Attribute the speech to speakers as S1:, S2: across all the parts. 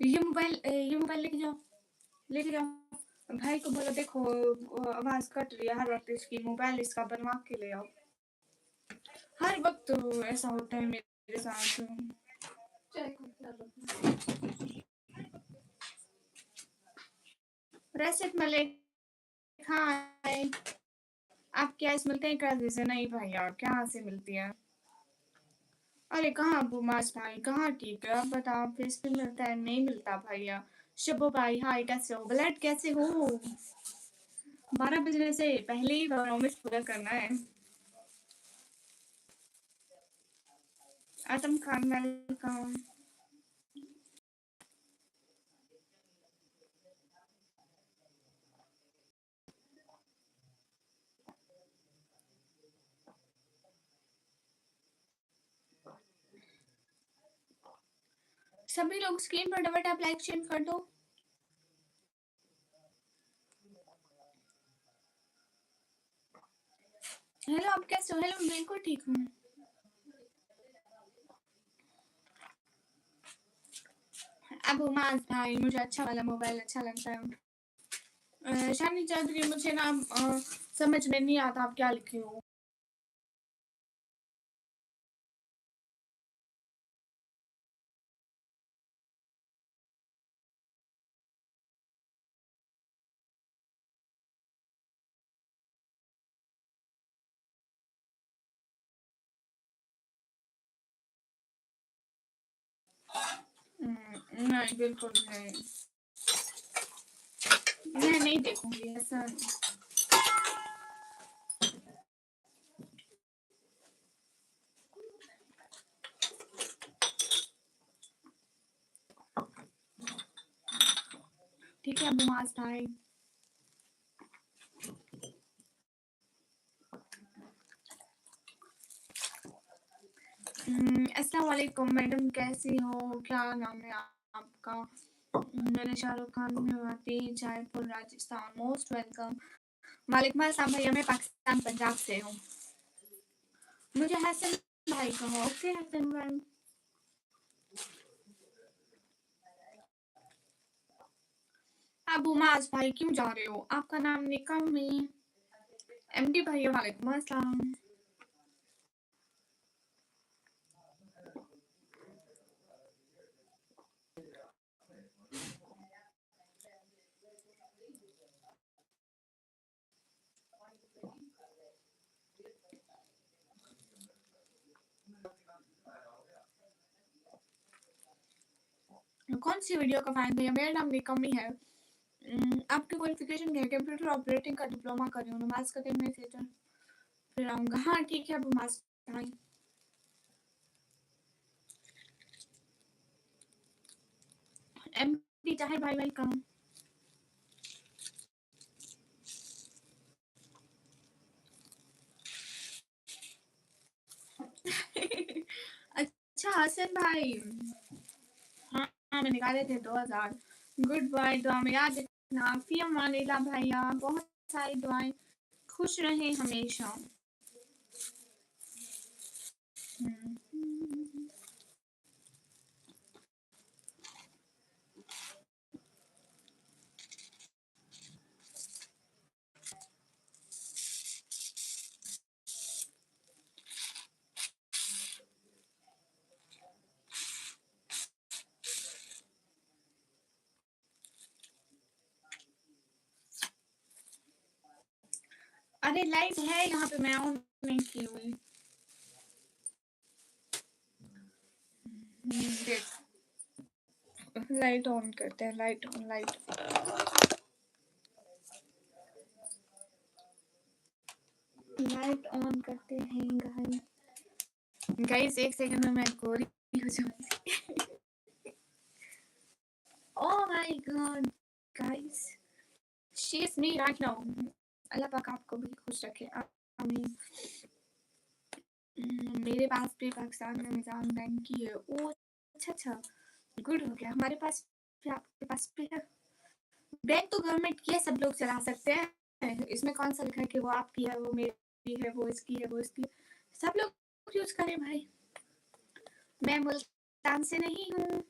S1: ये मोबाइल लेके जाओ भाई को बोलो देखो आवाज कट रही है हर वक्त इसकी मोबाइल इसका बनवा के ले आओ हर वक्त ऐसा होता है मेरे साथ रसित मलिक हाय आप क्या इस मिलते हैं कैसे से नहीं भैया कहाँ से मिलती है अरे कहाँ बुमास भाई कहाँ ठीक है आप बताओ फेस पे मिलता है नहीं मिलता भैया शुभो भाई हाय कैसे हो ब्लड कैसे हो 12 बजने से पहले ही प्रॉमिस पूरा करना है आतम खान वेलकम सभी लोग स्क्रीन पर डबल टैप लाइक शेयर कर दो हेलो आप कैसे हो हेलो बिल्कुल ठीक हूँ अब उमास भाई मुझे अच्छा वाला मोबाइल अच्छा लगता है शानी चौधरी मुझे ना समझ में नहीं आता आप क्या लिखे हो नहीं बिल्कुल नहीं मैं नहीं देखूंगी ऐसा ठीक है अब उमास भाई अस्सलाम वालेकुम मैडम कैसी हो क्या नाम है आपका मैंने शाहरुख खान मेवाती जयपुर राजस्थान मोस्ट वेलकम वालेकुम अस्सलाम भैया मैं पाकिस्तान पंजाब से हूँ मुझे हसन भाई कहो ओके हसन भाई अब उमास भाई क्यों जा रहे हो आपका नाम निकम में एमडी भैया वालेकुम अस्सलाम कौन सी वीडियो का फैन भैया मेरा नाम निकम ही है आपकी क्वालिफिकेशन क्या है कंप्यूटर ऑपरेटिंग का डिप्लोमा कर रही हूँ नमाज का दिन में थिएटर फिर आऊँगा हाँ ठीक है अब नमाज भाई एमडी चाहे भाई वेलकम अच्छा हसन भाई हाँ मैं निकाले थे 2000 गुड बाय दुआ में याद रखना फी अमानिल्लाह भैया बहुत सारी दुआएं खुश रहें हमेशा अरे लाइट है यहाँ पे मैं ऑन नहीं की हुई देख लाइट ऑन करते हैं लाइट ऑन करते हैं गाइस एक सेकंड में मैं गोरी हो जाऊंगी oh my God guys she is me right now अल्लाह पाक आपको भी खुश रखे आमीन मेरे पास भी पाकिस्तान में निजाम बैंक की है ओ अच्छा गुड हो गया हमारे पास भी आपके पास भी है बैंक तो गवर्नमेंट की है सब लोग चला सकते हैं इसमें कौन सा लिखा है कि वो आपकी है वो मेरी है वो इसकी है वो इसकी सब लोग यूज करें भाई मैं मुल्तान से नहीं हूँ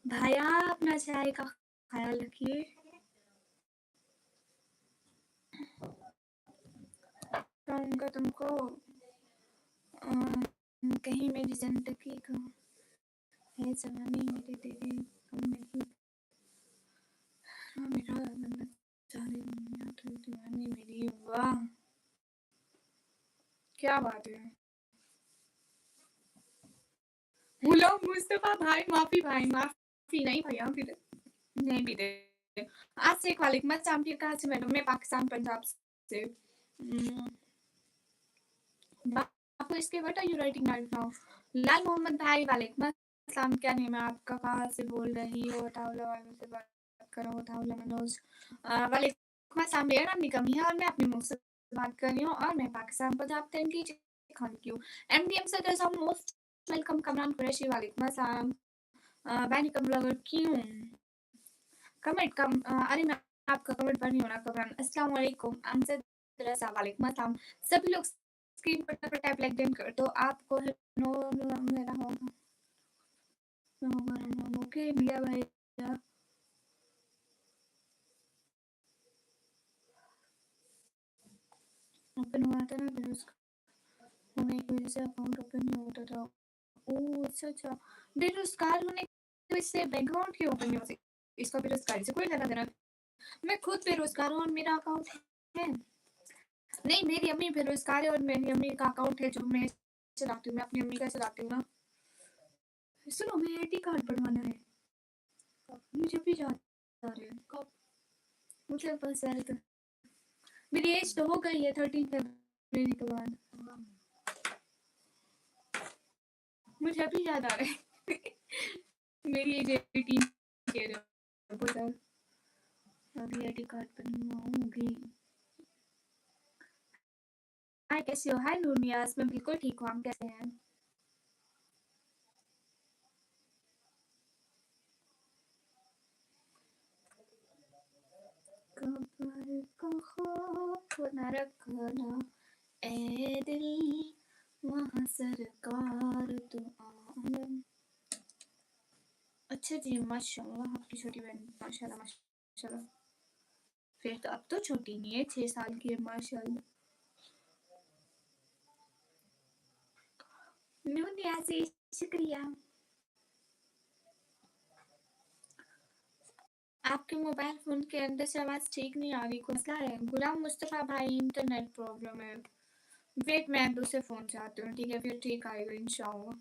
S1: भाया अपना चाय का ख्याल रखिए। कहूँगा तुमको कहीं मेरी जिंदगी का है जवानी मेरे तेरे कम नहीं मेरा बंदा सारी दुनिया तो दीवानी मेरी। वाह क्या बात है। हेलो मुस्तफा भाई, माफी नहीं भैया, फिर नहीं भी दे। आज से वालेकुम अस्सलाम, फिर कहाँ से मैं पाकिस्तान पंजाब से। आपको इसके what are you writing right now? Lal Mohammad भाई वालेकुम अस्सलाम, क्या नेम है आपका, कहाँ से बोल रही हो? ताउला वालों से बात करो, ताउला मनोज। वालेकुम अस्सलाम, मेरा नाम निकम है और मैं अपने मुंह से बात कर रही हूँ और मैं पाकिस्तान पंजाब की खान की हूँ। एमडीएम से there's our most welcome Kamran Qureshi, वालेकुम अस्सलाम। मैं निकम ब्लॉगर क्यों कमेंट कम अरे मैं आपका कमेंट पढ़ नहीं हो रहा कमरान। अस्सलाम वालेकुम अमजद रज़ा, वालेकुम अस्सलाम। सभी लोग स्क्रीन पर टाइप लाइक देन कर तो आपको नो मेरा होगा ओके भैया भैया। ओपन हुआ था ना फिर उसका होने की वजह से अकाउंट ओपन नहीं होता था। ओह अच्छा बेरोजगार होने की वजह से बैंक अकाउंट क्यों ओपन नहीं हो सकता? इसका बेरोजगारी से कोई लेना देना। मैं खुद बेरोजगार हूँ और मेरा अकाउंट है। नहीं मेरी अम्मी बेरोजगार है और मेरी अम्मी का अकाउंट है जो मैं चलाती हूँ, मैं अपनी अम्मी का चलाती हूँ ना। सुनो मैं आईडी कार्ड बनवाना है, मुझे भी याद आ रहा है कब, मुझे बस यार तो मेरी एज तो हो गई है 13 फरवरी के बाद, मुझे अभी याद आ रहा है मेरी एज 18 के अभी आईडी कार्ड बनवाऊंगी। हाय कैसे हो? हाय नूनियास, मैं बिल्कुल ठीक हूँ, आप कैसे हैं? कबर का खौफ न रखना ए दिल, वहाँ सरकार तो आलम। अच्छा जी माशाल्लाह, आपकी छोटी बहन माशाल्लाह माशाल्लाह, फिर तो अब तो छोटी नहीं है, 6 साल की है माशाल्लाह। नूनियासी शुक्रिया। आपके मोबाइल फोन के अंदर से आवाज ठीक नहीं आ रही, कोई मसला है? गुलाम मुस्तफा भाई इंटरनेट प्रॉब्लम है। वेट मैं दूसरे फोन से आती हूँ, ठीक है फिर ठीक आएगा इंशाल्लाह।